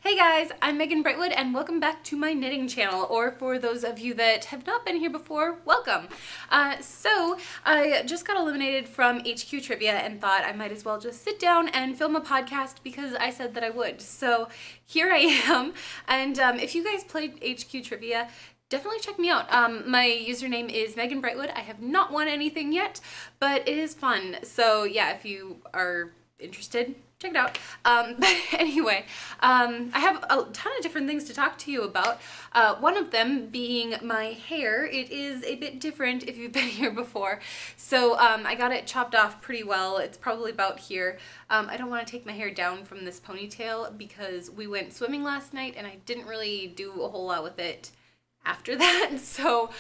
Hey guys, I'm Megan Brightwood and welcome back to my knitting channel, or for those of you that have not been here before, welcome. So I just got eliminated from HQ Trivia and thought I might as well just sit down and film a podcast because I said that I would. So here I am, and if you guys played HQ Trivia, definitely check me out. My username is Megan Brightwood. I have not won anything yet, but it is fun. So yeah, if you are interested, check it out. But anyway, I have a ton of different things to talk to you about. One of them being my hair. It is a bit different if you've been here before. So I got it chopped off pretty well. It's probably about here. I don't want to take my hair down from this ponytail because we went swimming last night and I didn't really do a whole lot with it after that. So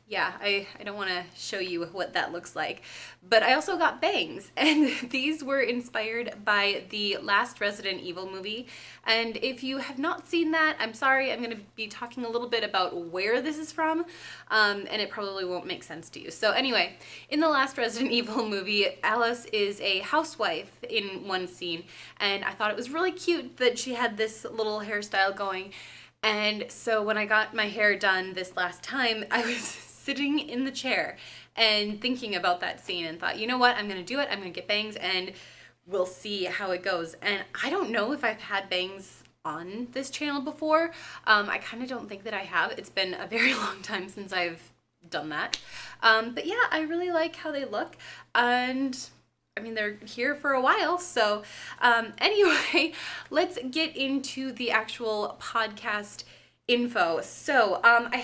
yeah, I don't want to show you what that looks like. But I also got bangs, and these were inspired by the last Resident Evil movie. And if you have not seen that, I'm sorry, I'm going to be talking a little bit about where this is from, and it probably won't make sense to you. So anyway, in the last Resident Evil movie, Alice is a housewife in one scene, and I thought it was really cute that she had this little hairstyle going. And so when I got my hair done this last time, I was sitting in the chair and thinking about that scene and thought, you know what, I'm going to do it. I'm going to get bangs and we'll see how it goes. And I don't know if I've had bangs on this channel before. I kind of don't think that I have. It's been a very long time since I've done that. But yeah, I really like how they look. And I mean, they're here for a while, so anyway, let's get into the actual podcast info. So I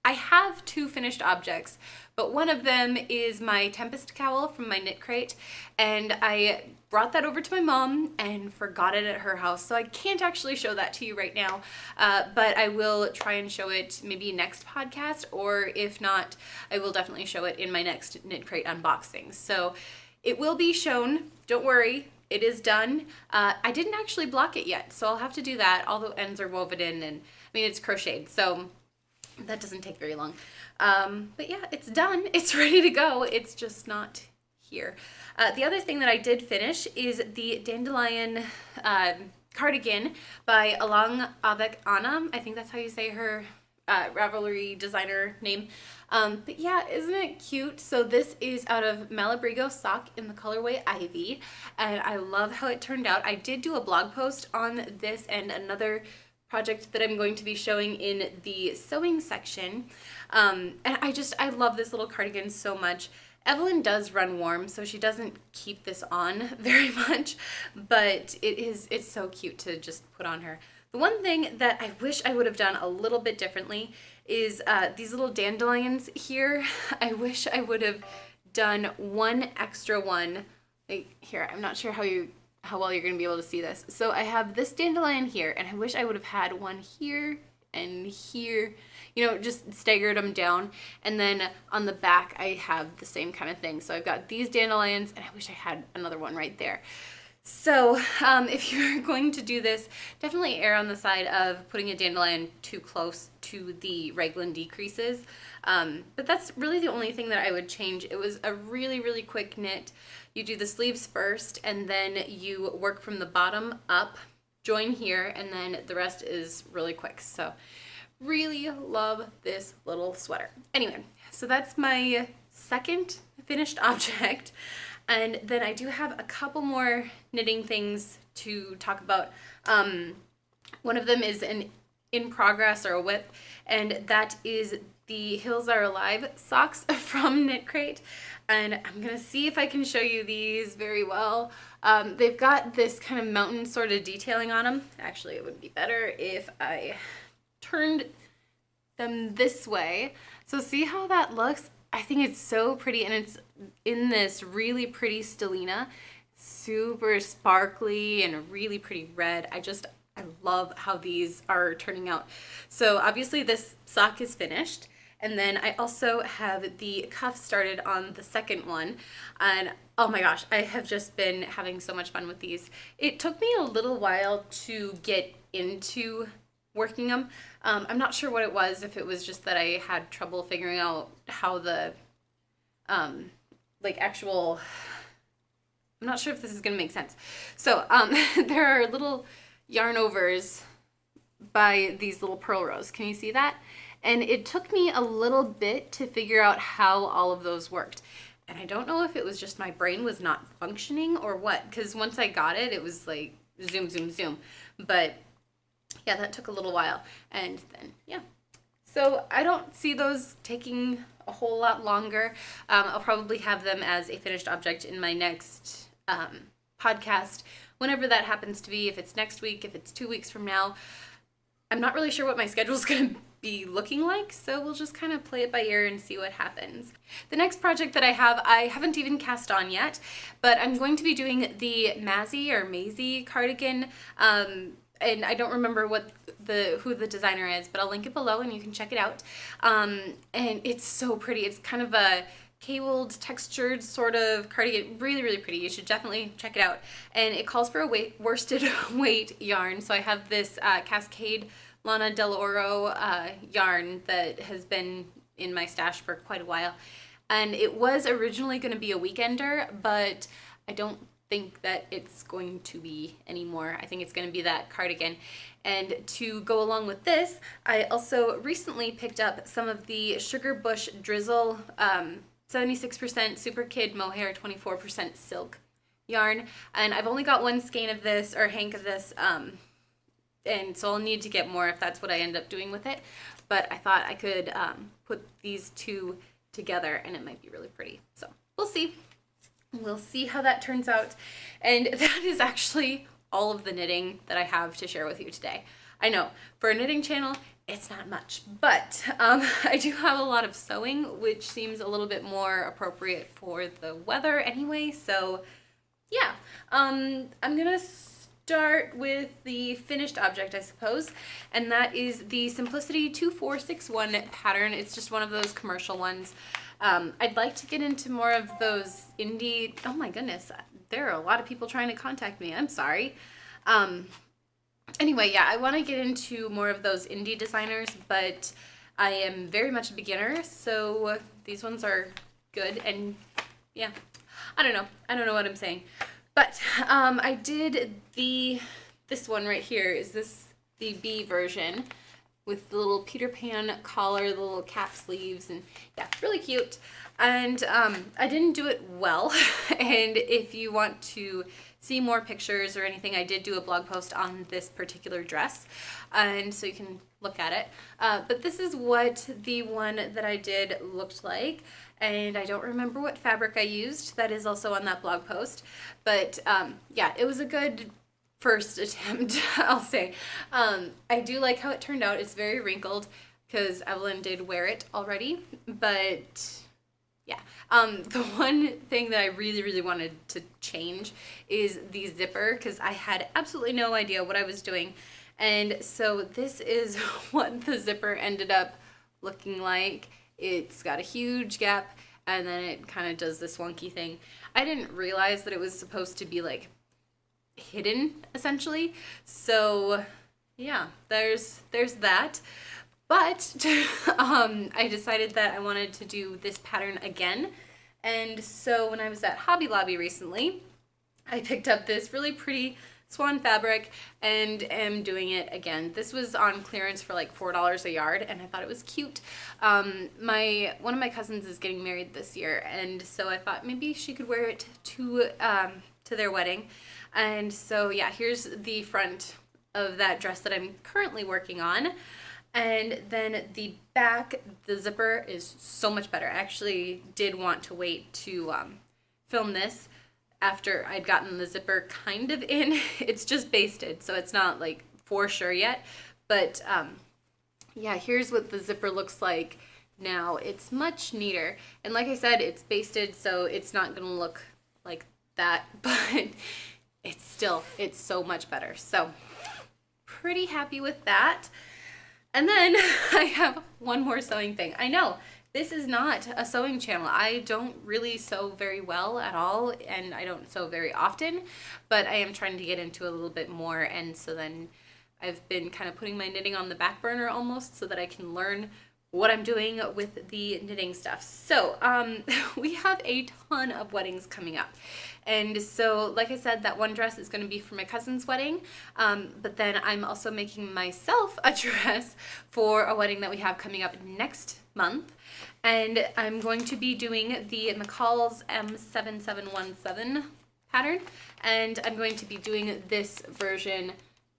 have two finished objects, but one of them is my Tempest cowl from my knit crate, and I brought that over to my mom and forgot it at her house, so I can't actually show that to you right now, but I will try and show it maybe next podcast, or if not, I will definitely show it in my next knit crate unboxing. So it will be shown, don't worry, it is done. I didn't actually block it yet, so I'll have to do that. All the ends are woven in, and I mean, it's crocheted, so that doesn't take very long. But yeah, it's done. It's ready to go. It's just not here. The other thing that I did finish is the Dandelion cardigan by Along Avec Anna. I think that's how you say her Ravelry designer name. But yeah, isn't it cute? So this is out of Malabrigo sock in the colorway Ivy, and I love how it turned out. I did do a blog post on this and another project that I'm going to be showing in the sewing section, and I love this little cardigan so much. Evelyn does run warm, so she doesn't keep this on very much, but it's so cute to just put on her. The one thing that I wish I would have done a little bit differently is these little dandelions here. I wish I would have done one extra one. Like, here, I'm not sure how well you're going to be able to see this. So I have this dandelion here, and I wish I would have had one here and here, you know, just staggered them down. And then on the back, I have the same kind of thing. So I've got these dandelions, and I wish I had another one right there. So if you're going to do this, definitely err on the side of putting a dandelion too close to the raglan decreases. But that's really the only thing that I would change. It was a really, really quick knit. You do the sleeves first, and then you work from the bottom up, join here, and then the rest is really quick. So really love this little sweater. Anyway, so that's my second finished object. And then I do have a couple more knitting things to talk about. One of them is an in progress or a WIP, and that is the Hills Are Alive socks from Knit Crate. And I'm going to see if I can show you these very well. They've got this kind of mountain sort of detailing on them. Actually, it would be better if I turned them this way. So see how that looks? I think it's so pretty, and it's in this really pretty stellina, super sparkly and really pretty red. I love how these are turning out. So obviously this sock is finished, and then I also have the cuff started on the second one, and oh my gosh, I have just been having so much fun with these. It took me a little while to get into working them. I'm not sure what it was, if it was just that I had trouble figuring out how the like actual, I'm not sure if this is gonna make sense. So there are little yarn overs by these little purl rows. Can you see that? And it took me a little bit to figure out how all of those worked. And I don't know if it was just my brain was not functioning or what, because once I got it, it was like zoom, zoom, zoom. But yeah, that took a little while. And then, yeah. So I don't see those taking a whole lot longer. I'll probably have them as a finished object in my next podcast, whenever that happens to be, if it's next week, if it's 2 weeks from now. I'm not really sure what my schedule is going to be looking like, so we'll just kind of play it by ear and see what happens. The next project that I haven't even cast on yet, but I'm going to be doing the Maisie cardigan, and I don't remember who the designer is, but I'll link it below and you can check it out. And it's so pretty. It's kind of a cabled, textured sort of cardigan. Really, really pretty. You should definitely check it out. And it calls for a worsted weight yarn. So I have this Cascade Lana Del Oro yarn that has been in my stash for quite a while. And it was originally going to be a weekender, but I don't think that it's going to be anymore. I think it's going to be that cardigan. And to go along with this, I also recently picked up some of the Sugar Bush Drizzle 76% Super Kid Mohair 24% silk yarn. And I've only got one skein of this, or hank of this, and so I'll need to get more if that's what I end up doing with it. But I thought I could put these two together and it might be really pretty. So we'll see. We'll see how that turns out. And that is actually all of the knitting that I have to share with you today. I know, for a knitting channel, it's not much, but I do have a lot of sewing, which seems a little bit more appropriate for the weather anyway. So yeah, I'm gonna start with the finished object, I suppose, and that is the Simplicity 2461 pattern. It's just one of those commercial ones. I'd like to get into more of those indie, oh my goodness, there are a lot of people trying to contact me, I'm sorry. Anyway, yeah, I want to get into more of those indie designers, but I am very much a beginner, so these ones are good, and yeah, I don't know what I'm saying. But I did this one right here. Is this the B version with the little Peter Pan collar, the little cap sleeves, and yeah, really cute. And I didn't do it well, and if you want to see more pictures or anything, I did do a blog post on this particular dress, and so you can look at it. But this is what the one that I did looked like, and I don't remember what fabric I used. That is also on that blog post. But yeah, it was a good first attempt, I'll say. I do like how it turned out. It's very wrinkled because Evelyn did wear it already, but yeah. The one thing that I really, really wanted to change is the zipper, because I had absolutely no idea what I was doing. And so this is what the zipper ended up looking like. It's got a huge gap, and then it kind of does this wonky thing. I didn't realize that it was supposed to be like hidden, essentially. So yeah, there's that. But I decided that I wanted to do this pattern again. And so when I was at Hobby Lobby recently, I picked up this really pretty swan fabric and am doing it again. This was on clearance for like $4 a yard, and I thought it was cute. One of my cousins is getting married this year, and so I thought maybe she could wear it to their wedding. And so yeah, here's the front of that dress that I'm currently working on. And then the back, the zipper is so much better. I actually did want to wait to film this after I'd gotten the zipper kind of in. It's just basted, so it's not like for sure yet. But yeah, here's what the zipper looks like now. It's much neater. And like I said, it's basted, so it's not gonna look like that, but it's so much better. So pretty happy with that. And then I have one more sewing thing. I know, this is not a sewing channel. I don't really sew very well at all, and I don't sew very often, but I am trying to get into a little bit more, and so then I've been kind of putting my knitting on the back burner almost so that I can learn what I'm doing with the knitting stuff. So we have a ton of weddings coming up, and so like I said, that one dress is going to be for my cousin's wedding, but then I'm also making myself a dress for a wedding that we have coming up next month, and I'm going to be doing the McCall's M7717 pattern, and I'm going to be doing this version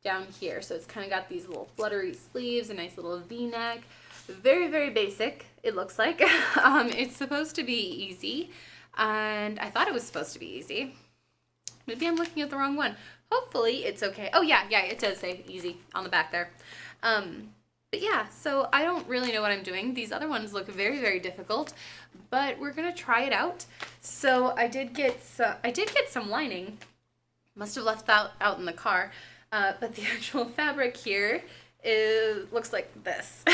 down here. So it's kind of got these little fluttery sleeves, a nice little V-neck. Very, very basic, it looks like. It's supposed to be easy, and I thought it was supposed to be easy. Maybe I'm looking at the wrong one. Hopefully it's okay. Oh yeah, it does say easy on the back there. But yeah, so I don't really know what I'm doing. These other ones look very, very difficult, but we're gonna try it out. So I did get some lining. Must have left that out in the car, but the actual fabric here looks like this.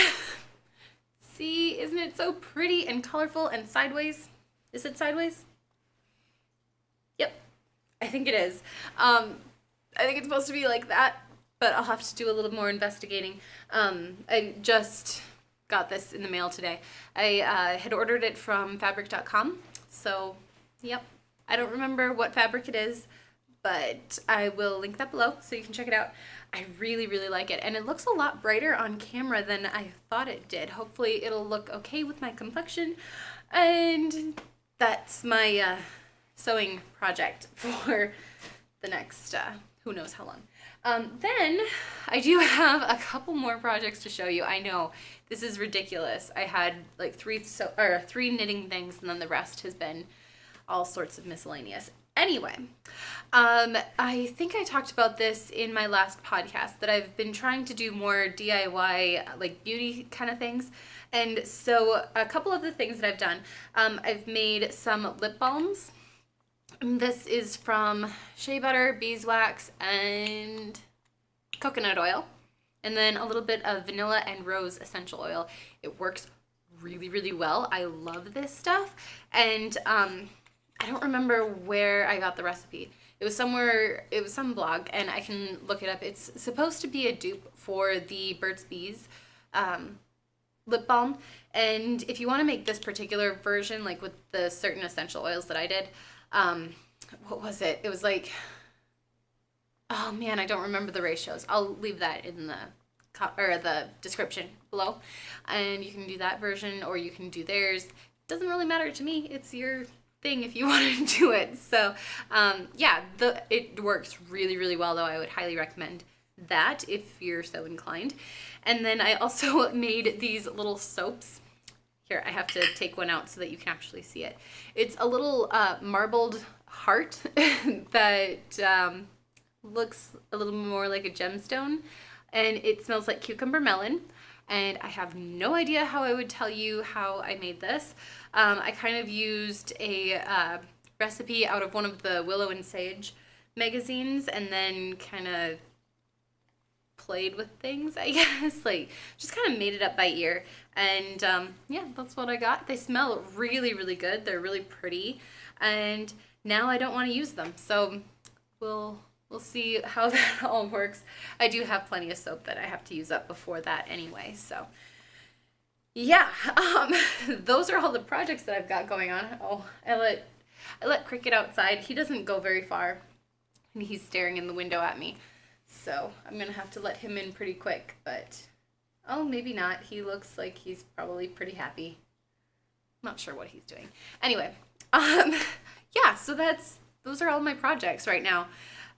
See, isn't it so pretty and colorful and sideways? Is it sideways? Yep, I think it is. I think it's supposed to be like that, but I'll have to do a little more investigating. I just got this in the mail today. I had ordered it from fabric.com, so yep. I don't remember what fabric it is, but I will link that below so you can check it out. I really, really like it, and it looks a lot brighter on camera than I thought it did. Hopefully it'll look okay with my complexion, and that's my sewing project for the next who knows how long. Then I do have a couple more projects to show you. I know this is ridiculous. I had like three knitting things, and then the rest has been all sorts of miscellaneous. Anyway, I think I talked about this in my last podcast, that I've been trying to do more DIY, like beauty kind of things. And so a couple of the things that I've done, I've made some lip balms. This is from shea butter, beeswax, and coconut oil. And then a little bit of vanilla and rose essential oil. It works really, really well. I love this stuff. And I don't remember where I got the recipe. It was somewhere, it was some blog, and I can look it up. It's supposed to be a dupe for the Burt's Bees lip balm. And if you want to make this particular version, like with the certain essential oils that I did, what was it? It was like, oh man, I don't remember the ratios. I'll leave that in the description below, and you can do that version or you can do theirs. It doesn't really matter to me. It's your thing if you want to do it. So yeah, it works really, really well, though. I would highly recommend that if you're so inclined. And then I also made these little soaps. Here, I have to take one out so that you can actually see it. It's a little marbled heart that looks a little more like a gemstone, and it smells like cucumber melon. And I have no idea how I would tell you how I made this. I kind of used a recipe out of one of the Willow and Sage magazines, and then kind of played with things, I guess. Like, just kind of made it up by ear. And yeah, that's what I got. They smell really, really good. They're really pretty. And now I don't want to use them. So we'll see how that all works. I do have plenty of soap that I have to use up before that anyway. So yeah, those are all the projects that I've got going on. Oh, I let Cricket outside. He doesn't go very far, and he's staring in the window at me. So I'm gonna have to let him in pretty quick, but oh, maybe not. He looks like he's probably pretty happy. I'm not sure what he's doing. Anyway, yeah, so those are all my projects right now.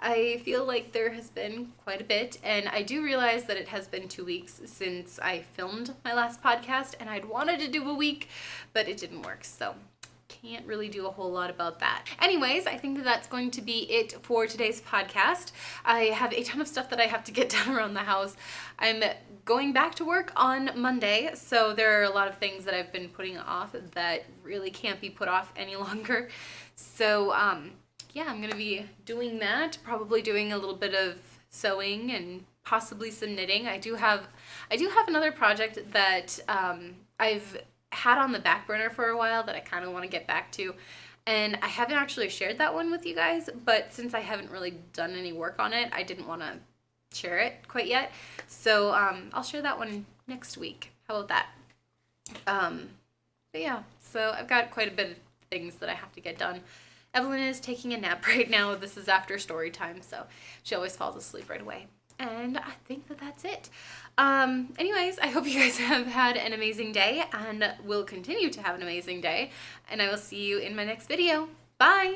I feel like there has been quite a bit, and I do realize that it has been 2 weeks since I filmed my last podcast, and I'd wanted to do a week, but it didn't work, so can't really do a whole lot about that. Anyways, I think that that's going to be it for today's podcast. I have a ton of stuff that I have to get done around the house. I'm going back to work on Monday, so there are a lot of things that I've been putting off that really can't be put off any longer. So, yeah, I'm gonna be doing that, probably doing a little bit of sewing and possibly some knitting. I do have another project that I've had on the back burner for a while that I kind of want to get back to, and I haven't actually shared that one with you guys, but since I haven't really done any work on it, I didn't want to share it quite yet. So I'll share that one next week. How about that? But yeah, so I've got quite a bit of things that I have to get done. Evelyn is taking a nap right now. This is after story time, so she always falls asleep right away. And I think that that's it. Anyways, I hope you guys have had an amazing day and will continue to have an amazing day. And I will see you in my next video. Bye!